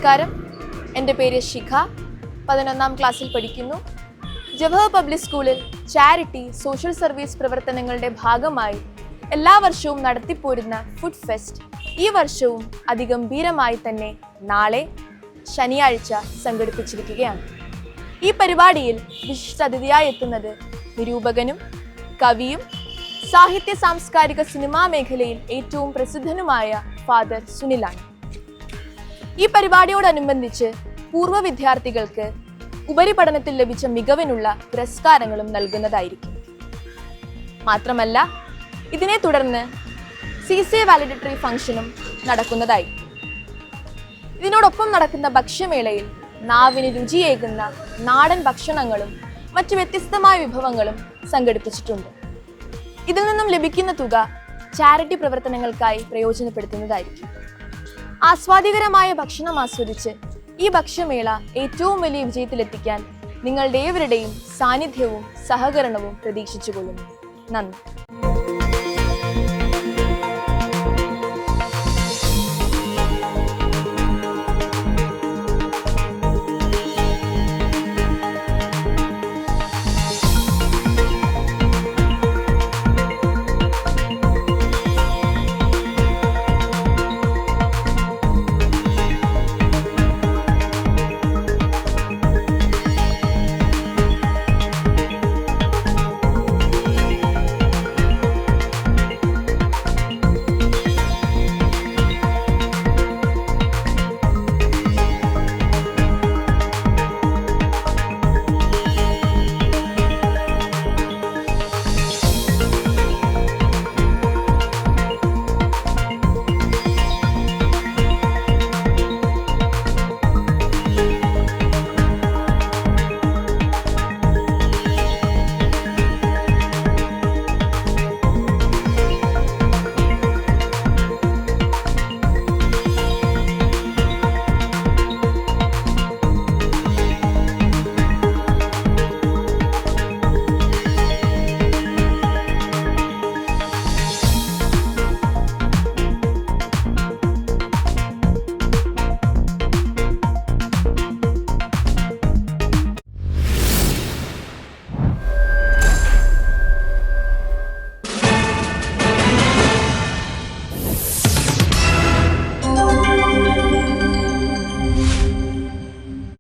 നമസ്കാരം, എൻ്റെ പേര് ശിഖ. 11ാം ക്ലാസ്സിൽ പഠിക്കുന്നു. ജവഹർ പബ്ലിക് സ്കൂളിൽ ചാരിറ്റി സോഷ്യൽ സർവീസ് പ്രവർത്തനങ്ങളുടെ ഭാഗമായി എല്ലാ വർഷവും നടത്തിപ്പോരുന്ന ഫുഡ് ഫെസ്റ്റ് ഈ വർഷവും അതിഗംഭീരമായി തന്നെ നാളെ ശനിയാഴ്ച സംഘടിപ്പിച്ചിരിക്കുകയാണ്. ഈ പരിപാടിയിൽ വിശിഷ്ട അതിഥിയായി എത്തുന്നത് നിരൂപകനും കവിയും സാഹിത്യ സാംസ്കാരിക സിനിമാ മേഖലയിൽ ഏറ്റവും പ്രസിദ്ധനുമായ ഫാദർ സുനിലാണ്. ഈ പരിപാടിയോടനുബന്ധിച്ച് പൂർവ്വ വിദ്യാർത്ഥികൾക്ക് ഉപരിപഠനത്തിൽ ലഭിച്ച മികവിനുള്ള പുരസ്കാരങ്ങളും നൽകുന്നതായിരിക്കും. മാത്രമല്ല, ഇതിനെ തുടർന്ന് CCA വാലിഡേറ്ററി ഫംഗ്ഷനും നടക്കുന്നതായിരിക്കും. ഇതിനോടൊപ്പം നടക്കുന്ന ഭക്ഷ്യമേളയിൽ നാവിന് രുചിയേകുന്ന നാടൻ ഭക്ഷണങ്ങളും മറ്റു വ്യത്യസ്തമായ വിഭവങ്ങളും സംഘടിപ്പിച്ചിട്ടുണ്ട്. ഇതിൽ നിന്നും ലഭിക്കുന്ന തുക ചാരിറ്റി പ്രവർത്തനങ്ങൾക്കായി പ്രയോജനപ്പെടുത്തുന്നതായിരിക്കും. ആസ്വാദികരമായ ഭക്ഷണം ആസ്വദിച്ച് ഈ ഭക്ഷ്യമേള ഏറ്റവും വലിയ വിജയത്തിലെത്തിക്കാൻ നിങ്ങളുടെ ഏവരുടെയും സാന്നിധ്യവും സഹകരണവും പ്രതീക്ഷിച്ചുകൊള്ളുന്നു. നന്ദി.